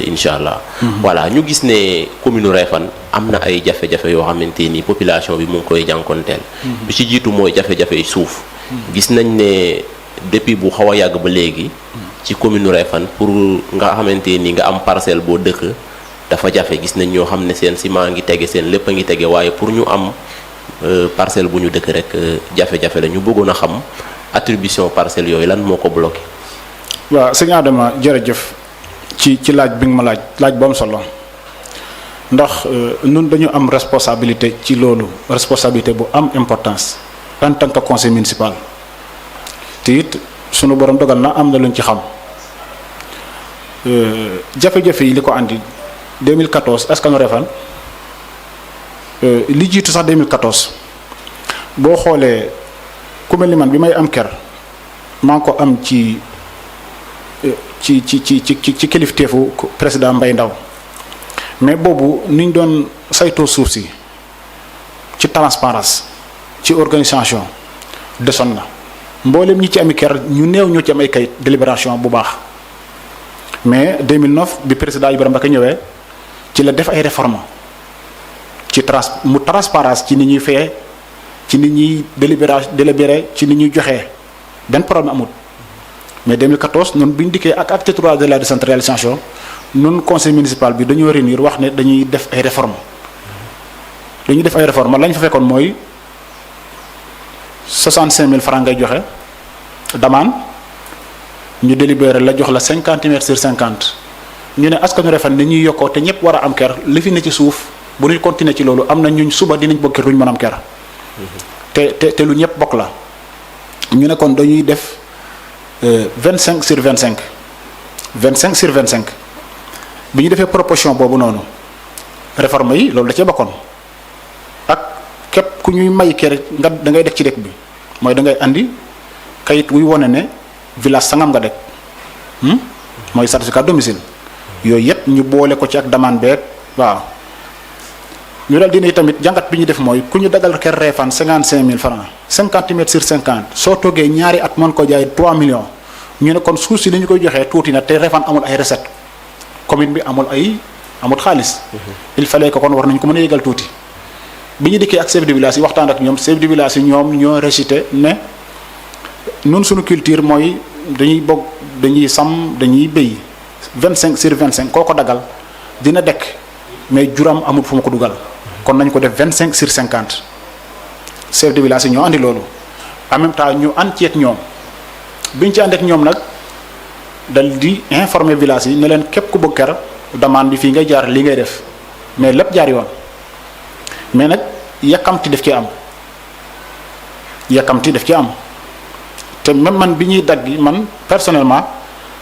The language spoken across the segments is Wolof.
incha allah. voilà ñu gis ne commune Réfane am na ay jafe-jafe yoo xamante ni population bi mu ngi koy jànkonteel. bi ci jiitu mooy jafe-jafe suuf. gis nañ ne depuis bu xaw a yàgg ba léegi. ci commune Réfane pour nga xamante ni nga am parcelle boo dëkk dafa jafe gis nañ ñoo xam ne seen ciment ngi tege seen lépp a ngi tege waaye pour ñu am parcelle bu ñu dëkk rek jafe-jafe la ñu bëggoon a xam attribution parcelle yooyu lan moo ko bloqué. waaw sëñ Adama jërëjëf ci laaj bi nga ma laaj bu am solo ndax ñun dañu am responsabilité ci loolu responsabilité bu am importance en tant que conseil municipal te it sunu borom dogal na am na luñ ci xam jafe-jafe yi li ko andi 2014 askanu Réfane li jiitu sax 2014 boo xoolee ku mel ni man bi may am ker maa ngi ko am ci kilifteefu président Mbaye Ndaw mais boobu niñ doon saytoo suuf si ci transparence ci organisation desoon na mboolem ñi ci ami ker ñu néew ñoo ci am ay kayit délibération bu baax mais 2009 bi président Ibrahima Mbacké ñëwee ci la def ay réformes ci transparence ci ni ñuy fayee ci ni ñuy délibéré ci ni ñuy joxee benn problème amul mais 2014 ñun bi ñu dikkee ak acte 3 de la décentralisation ñun conseil municipal bi dañoo réunir wax ne dañuy def ay réformes lañ fa fekkoon mooy 65 000 francs ngay joxe demande ñu délibéré la jox la 50 mètres sur 50 ñu ne askanu Réfane ni ñuy yokkoo te ñëpp war a am ker li fi ne ci suuf bu ñu continuer ci loolu am na ñuñ suba dinañ bokk ker duñ mën am ker te lu ñëpp bokk la ñu ne kon dañuy def 25 sur 25 25 sur 25 bi ñu defee proposition boobu noonu réforme yi loolu da cee bokkoon ak képp ku ñuy may ker nga da ngay def ci dëkk bi mooy da ngay andi kayit wuy wone ne village sangam nga dëkk mooy certificat domicile yooyu yëpp ñu boole ko ci ak demande beeg waaw ñu dal dina tamit jàngat bi ñu def mooy ku ñu dagal ker Réfane 55 000 francs 50 mètres sur 50 soo toogee ñaari at mën ko jaay 3 millions ñu ne kon suuf si li ñu koy joxee tuuti na te Réfane amul ay recette commune bi amul xaalis. il fallait que kon war nañu ko mën a yëgal tuuti bi ñu dikkee ak chef de village yi waxtaan ak ñoom chef de village yi ñoom ñoo récité ne ñun suñu culture mooy dañuy sàmm dañuy béy 25 sur 25 koo ko dagal dina dekk mais juram amul fu mu ko dugal kon nañ ko def 25 sur 50 chef de village yi ñoo andi loolu en même temps ñu ànd ci ak ñoom biñ ci ànd ak ñoom nag dal di informer village yi ne leen képp ku bëgg ker demande bi fii ngay jaar lii ngay def mais lépp jaar yoon mais nag yàkkamti daf ci am te même man bi ñuy dagg man personnellement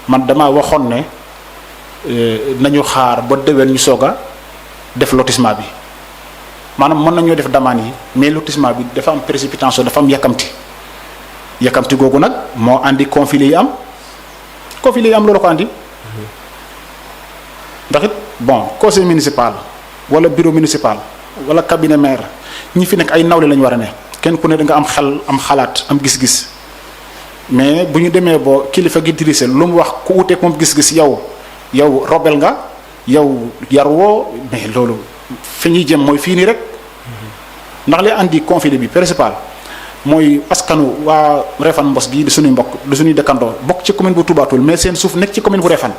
man dama waxoon ne nañu xaar ba déwén ñu soog a def lotissement bi maanaam mën nañoo def demande yi mais lotissement bi dafa am précipitation dafa am yàkkamti googu nag moo andi conflit yi am loolu ko andi ndax it bon conseil municipal wala bureau municipal wala cabinet maire ñi fi nekk ay nawle lañu war a ne kenn ku ne da nga am xel am xalaat am gis-gis mais bu ñu demee ba kilifa gi dirissé lu mu wax ku wuteeg moom gis-gis yow robel nga yow yar woo mais loolu fi ñuy jëm mooy fii nii rek ndax li andi conflit bi principal mooy askanu waa Réfane Mbos gi di suñuy mbokk di suñuy dëkkandoo bokk ci commune bu Touba Toul mais seen suuf nekk ci commune bu Réfane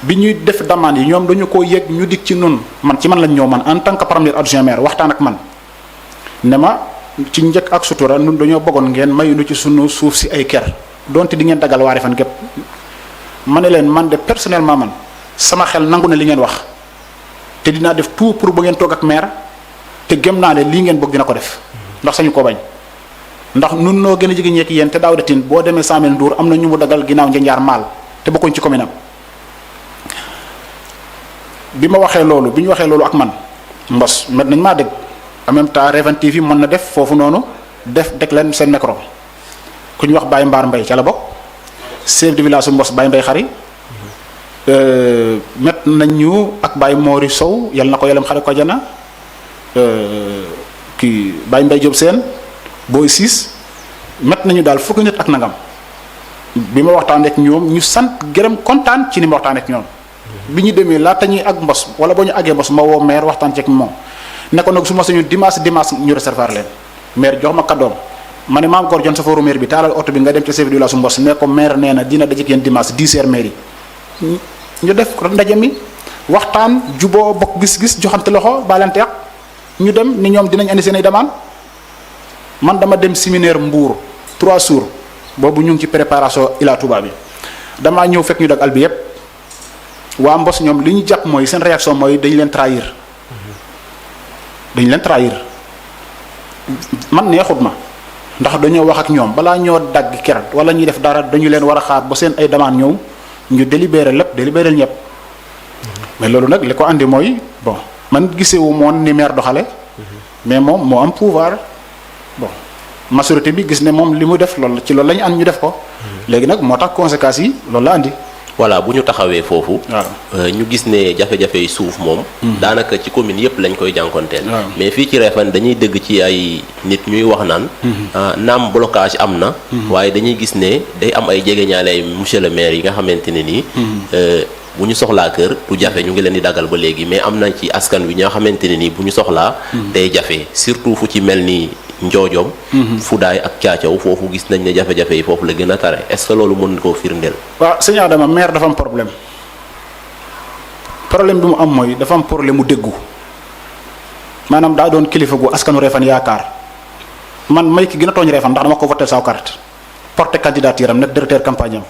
bi ñuy def demande yi ñoom dañu ko yëg ñu dik ci nun man lañ ñëw man en tant que premier adjoint maire waxtaan ak man ne ma ci njëkk ak sutura nun dañoo bëggoon ngeen mayuñu ci sunu suuf si ay ker donte di ngeen dagal waa Réfane gépp ma ne leen man de personnellement man sama xel nangu na li ngeen wax te dinaa def tout pour ba ngeen toog ak maire te gëm naa ne lii ngeen bëgg dina ko def ndax sañu ko bañ ndax nun noo gën a jege ñeek yéen te daaw datin boo demee 100 000 Ndour am na ñu mu dagal ginnaaw Njanjaar maal te bokkuñ ci commune am bi ñu waxee loolu ak man Mbos met nañ maa dégg en même temps Réfane TV mën na def foofu noonu def leen seen micro ku ñu wax Baye Mbaar Mbay ca la bokk chef de village su Mbos Baye Mbay xari met nañ ñu ak Baye Mori Sow yal na ko yelam xare ko jana kii Baye Mbay Diop seen booy siis met nañu daal fukki nit ak nangam bi ma waxtaan ak ñoom ñu sant gërëm kontaan ci ni ma waxtaan ak ñoom bi ñu demee laata ñuy ak mbos wala ba ñu àggee mbos ma woo maire waxtaan ceeg moom ne ko nag su ma sañoon dimanche ñu réserver leen maire jox ma kàddoom ma ne maam Góor Jon safooru maire bi taalal oto bi nga dem ca chef du village su mbos ne ko maire nee na dina daje ak yéen dimanche 10h maire yi ñu def ndaje mi waxtaan juboo bokk gis-gis joxante loxo baalante ak ñu dem ni ñoom dinañ andi seen ay demande man dama dem séminaire Mbour 3 jours boobu ñu ngi ci préparation Ila Touba bi damaa ñëw fekk ñu dag al bi yépp waa mbos ñoom li ñu jàpp mooy seen réaction mooy dañu leen trahir man neexut ma ndax dañoo wax ak ñoom balaa ñoo dagg kerat wala ñuy def dara dañu leen war a xaar ba seen ay demande ñëw ñu délibéré lépp délibéré ñëpp mais loolu nag li ko andi mooy bon man gisewu moon ni maire doxale mais moom moo am pouvoir bon majorité bi gis ne moom li mu def loolu ci loolu la ñu ànd ñu def ko léegi nag moo tax conséquences yi loolu la andi. voilà bu ñu taxawee foofu. ñu gis ne jafe-jafe yi suuf moom. daanaka ci commune yëpp lañ koy jànkonteel. mais fii ci Réfane dañuy dëgg ci ay nit ñuy wax naan. naam blocage am na. waaye dañuy gis ne day am ay jegeñaale ay monsieur le maire yi nga xamante ne nii. bu ñu soxlaa kër du jafe ñu ngi leen di dagal ba léegi mais am na ci askan wi ñoo xamante ne nii bu ñu soxlaa. day jafe surtout fu ci mel ni Njoojom. Fudaay ak Caacaw foofu gis nañ ne jafe-jafe yi foofu la gën a tare est-ce que loolu mën koo firndeel. waaw sëñ Adama maire dafa am problème bi mu am mooy dafa am problème mu déggu maanaam daa doon kilifa gu askanu Réfane yaakaar man may ki gën a tooñ Réfane ndax dama ko voté sa carte porté candidature am nekk directeur campagne am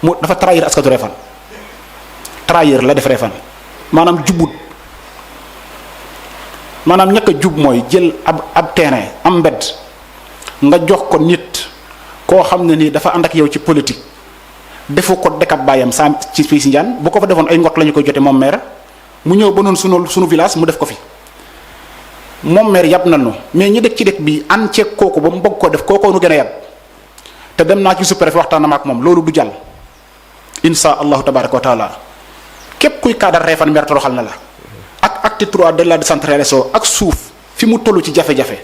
mu dafa trahir askanu Réfane trahir la def Réfane maanaam jubut maanaam ñàkk a jub mooy jël ab terrain am mbedd nga jox ko nit koo xam ne ni dafa ànd ak yow ci politique defu ko dekab bàyyam saa ci fii si Ndiane bu ko fa defoon ay ngot la ñu koy jote moom maire mu ñëw ba noonu sunu village mu def ko fi moom maire yab nañu mais ñi dëkk ci dëkk bi ànd ceeg kooku ba mu bëgg ko def kookoo nu gën a yab te dem naa ci sous-préfet waxtaan na ma ak moom loolu du jàll insha allahu tabaraka wa taala képp kuy cadre Réfane maire toroxal na la ak acte 3 de la décentralisation ak suuf fi mu toll ci jafe-jafe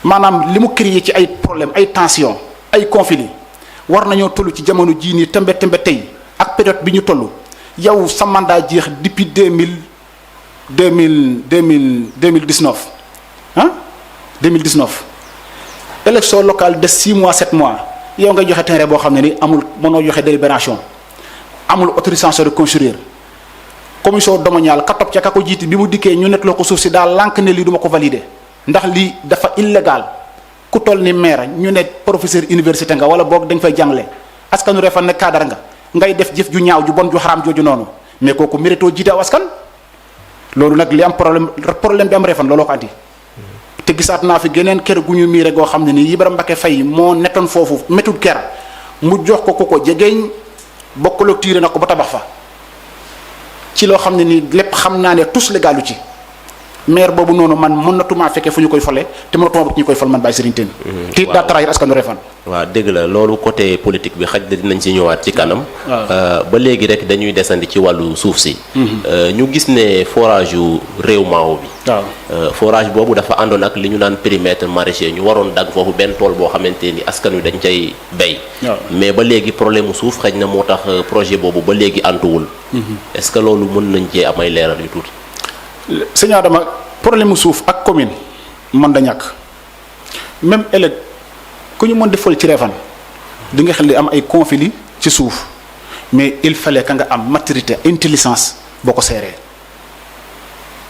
maanaam li mu créé ci ay problème ay tension ay conflit war nañoo toll ci jamono jii nii tembe tey ak période bi ñu toll yow sa mandat jeex depuis 2019 élection locale de 6 mois 7 mois yow ngay joxe terrain boo xam ne ni amul mënoo joxe délibération amul autorisation de construire commission domaniale ka topp ca ka ko jiiti bi mu dikkee ñu netloo ko suuf si daal lànk ne lii duma ko valider ndax lii dafa illégal ku toll ni maire ñu ne professeur université nga wala boog dañ fay jàngale askanu Réfane ne cadre nga ngay def jëf ju ñaaw ju bon ju xaraam jooju noonu mais kooku mérito jiite aw askan loolu nag li am problème bi am Réfane looloo ko andi te gisaat naa fi geneen kër gu ñu miire goo xam ne nii Ibra Mbacke Faye moo nettoon foofu métud ker mu jox ko ko jegeeñ ba clôturé na ko ba tabax fa ci loo xam ne nii lépp xam naa ne tous légalu ci maire boobu noonu man mënatuma fekkee fu ñu koy fole te mënatuma bokk ñu koy fol man Baye Serigne Tine. te daa trahir askanu Réfane. waaw dëgg la loolu côté politique bi xaj na dinañ ci ñëwaat ci kanam. ba léegi rek dañuy desandi ci wàllu suuf si. ñu gis ne forage yu réew maaw bi. waaw forage boobu dafa àndoon ak li ñu naan périmètre maraîcher ñu waroon dagg foofu benn tool boo xamante ni askan wi dañ cay béy. mais ba léegi problème mu suuf xëy na moo tax projet boobu ba léegi antuwul. est-ce que loolu mën nañ cee amay leeral yu tuuti. sëñ Adama problème mu suuf ak commune mën da ñàkk même ëllëg ku ñu mën defal ci Réfane di nga xel di am ay conflits ci suuf mais il fallait que nga am maturité intelligence boo ko seeree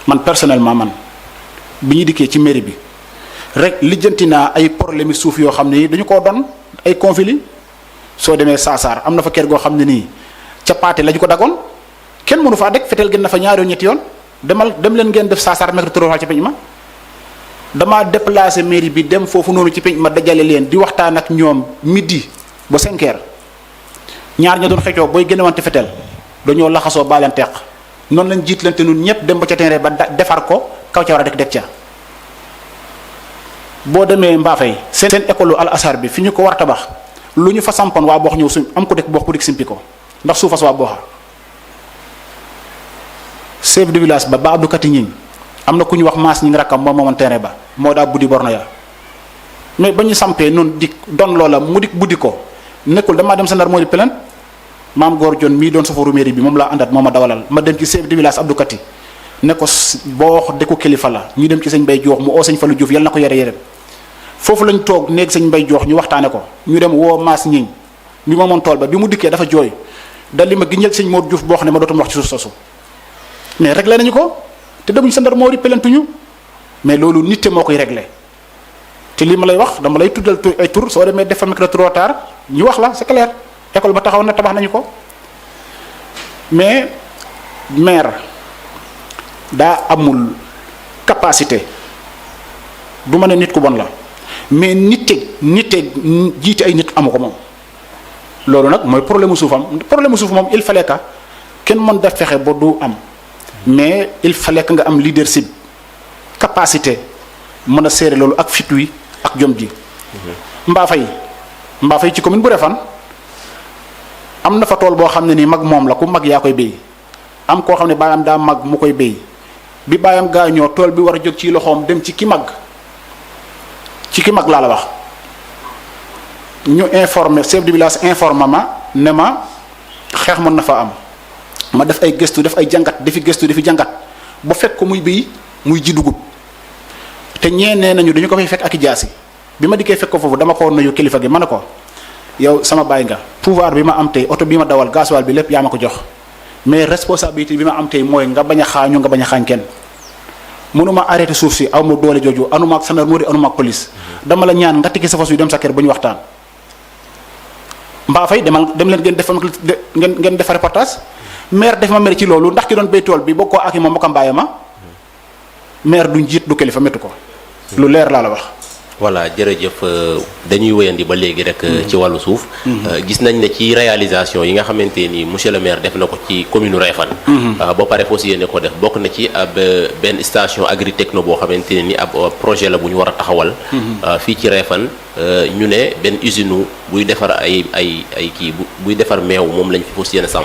man personnellement man bi ñu dikkee ci mairie bi rek lijjanti naa ay problème suuf yoo xam ne dañu koo doon ay conflits soo demee Saasar am na fa kër goo xam ne nii ca paate la ñu ko dagoon kenn mënu faa dëkk fetel gën na fa ñaari ñetti yoon. dem leen ngeen def Saasar mètre trop ci peñ ma damaa déplacé mairie bi dem foofu noonu ci peñ ma dajale leen di waxtaan ak ñoom midi ba 5 heures ñaar ña doon xëccoo booy génnewante fetel dañoo laxasoo baaleen teq noonu lañ jiitlante ñun ñëpp dem ba ca terrain ba defar ko kaw ca war a dëkk dëkk ca boo demee Mbaafay seen école al asar bi fi ñu ko war a tabax lu ñu fa sampoon waa boox ñëw suñ am ko dëkk boox ku dëkk simpi ko ndax suufas waa booxa chef de village ba Abdou Kati ñiñ am na ku ñu wax maas ñi ngi rakkam moom moomoon terrain ba moo daa buddi borno ya mais ba ñu sampee noonu di doon loola mu dik buddi ko nekkul damaa dem sa ndar moo di plainte maam Góor Jon mii doon safaru mairie bi moom laa àndat moo ma dawalal ma dem ci chef de village Abdou Kati ne ko boo wax dëkku kilifa la ñu dem ci sëñ Mbay Joox mu oo sëñ Fallu Juuf yal na ko yere foofu lañ toog néeg sëñ Mbay Joox ñu waxtaane ko ñu dem woo Maas Ñiñ bi ma moon tool ba bi mu dikkee dafa jooy dal li ma giñal sëñ Modou Diouf boo xam ne ma dootum wax ci suuf soosu mais réglé nañu ko te demuñu sa ndar moo ri pelentuñu mais loolu nit moo koy réglé te lii ma lay wax dama lay tuddal ay tur soo demee def fa micro trop tard ñu wax la c'est clair école ba taxaw na tabax nañu ko mais maire daa amul capacité du ma ne nit ku bon la mais nite jiite ay nit amu ko moom loolu nag mooy problème mu suufam problème mu suuf moom il fallait que kenn mën def fexe ba du am mais il fallait que nga am leadership capacité mën a seere loolu ak fit wi ak jom ji. Mbaa Fay ci commune bu Refane am na fa tool boo xam ne nii mag moom la ku mag yaa koy béy am koo xam ne baayam daa mag mu koy béy bi baayam gaañoo tool bi war a jóg ci loxoom dem ci ki mag laa la wax ñu informé chef de village informé ma ne ma xeex mën na fa am ma def ay gëstu def ay jàngat defi gëstu defi jàngat ba fekk ko muy béy muy ji dugub te ñee nee nañu dañu ko fay fekk ak i jaasi bi ma dikkee fekk ko foofu dama ko nuyu kilifa gi ma ne ko yow sama baay nga pouvoir bi ma am tey oto bi ma dawal gasoil bi lépp yaa ma ko jox mais responsabilité bi ma am tey mooy nga bañ a xaañu nga bañ a xaañ kenn mënuma arrêté suuf si aw ma doole jooju anuma ak gendarmerie anuma ak police dama la ñaan nga tikki sa fas yu dem sa kër ba ñu waxtaan. Mbaa Fay dem leen ngeen def reportage maire def ma mere ci loolu ndax ki doon béy tool bi boo ko ak moom moo ko mbaayee ma maire du njiit du kilifa méttu ko lu leer laa la wax. voilà jërëjëf dañuy wéyandi ba léegi rek ci wàllu suuf. gis nañ ne ci réalisation yi nga xamante ni monsieur le maire def na ko ci commune Refane. ba pare foo si yéene ko def bokk na ci ab benn station agritechno boo xamante ne ni ab projet la bu ñu war a taxawal. fii ci Refane ñu ne benn usine buy defar ay kii buy defar meew moom lañ fi foo si yéene sàmm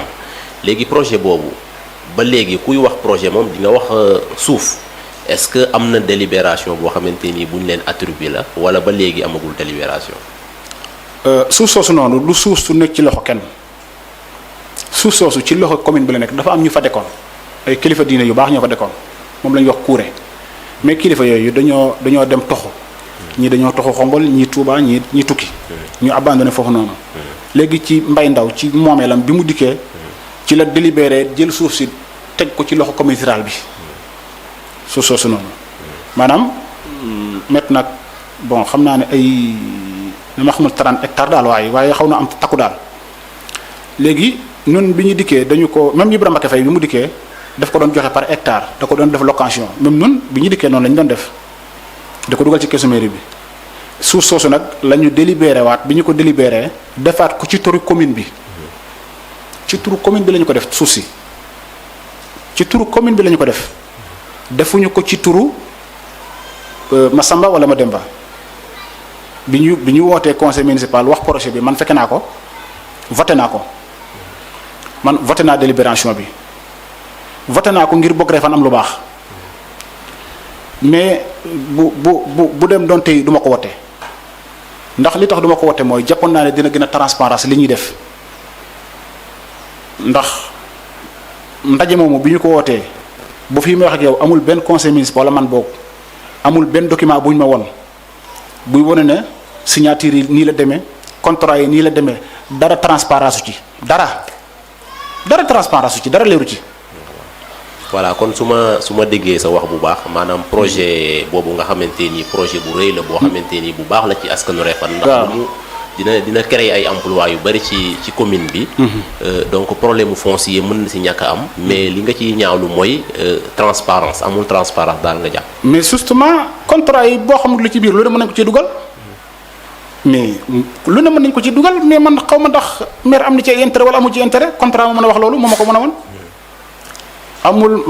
léegi projet boobu ba léegi kuy wax projet moom di nga wax suuf. est-ce que am na délibération boo xamante ni buñ leen attribué la wala ba léegi amagul délibération. suuf soosu noonu lu suuf su nekk ci loxo kenn suuf soosu ci loxo commune bi la nekk dafa am ñu fa dekkoon ay kilifa diine yu baax ñoo fa dekkoon moom la ñuy wax kuure mais kilifa yooyu dañoo dem toxu ñii dañoo toxu Xombol ñii Touba ñii tukki ñu abandonné foofu noonu léegi ci Mbay Ndaw ci moomeelam bi mu dikkee ci la délibéré jël suuf si teg ko ci loxo commune rurale bi. suuf soosu noonu maanaam met nag bon xam naa ne ay dama xamul 30 hectares daal waaye xaw na am takku daal léegi ñun bi ñu dikkee dañu ko même Ibrahima Mbacké Faye bi mu dikkee daf ko doon joxe par hectare da ko doon def location même ñun bi ñu dikkee noonu la ñu doon def da ko dugal ci keesu mairie bi suuf soosu nag la ñu délibéré waat bi ñu ko délibéré defaat ko ci turu commune bi ci turu commune bi la ñu ko def suuf si ci turu commune bi la ñu ko def. defuñu ko ci turu Masamba wala Mademba bi ñu wootee conseil municipal wax projet bi man fekke naa ko voté naa ko man voté naa délibération bi voté naa ko ngir bokk Refane am lu baax mais bu dem doon tey du ma ko wote ndax li tax du ma ko wote mooy jàppoon naa ne dina gën a transparence li ñuy def ndax ndaje moomu bi ñu ko wootee bu fi may wax ak yow amul benn conseil municipal wala man boog amul benn document bu ñu ma won buy wane ne signature yi nii la demee contrat yi nii la demee dara transparence ci dara transparence ci dara leeru ci. voilà kon su ma déggee sa wax bu baax maanaam projet boobu nga xamante ni projet bu rëy la boo xamante ni bu baax la ci askanu Refane. ndax mu dina créer ay emploi yu bari ci commune bi. donc problème mu foncier mën na si ñàkk a am. mais li nga ciy ñaawlu mooy transparence amul transparence daal nga jàpp. mais justement contrat yi boo xamul lu ci biir lu ne mën nañ ko ci dugal mais lu ne mën nañ ko ci dugal mais man xaw ma ndax maire am na ci intérêt wala amu ci intérêt contrat ma mën a wax loolu moo ma ko mën a woon. amul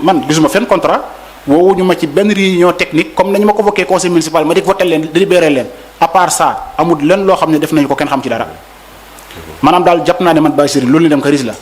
man gisuma fenn contrat woowuñu ma ci benn réunion technique comme nañu ma convoqué conseil municipal ma di voté leen délibéré leen à part ça amul lenn loo xam ne def nañu ko kenn xam ci dara maanaam daal jàpp naa ne man Baye Serigne loolu ni dem ko risque la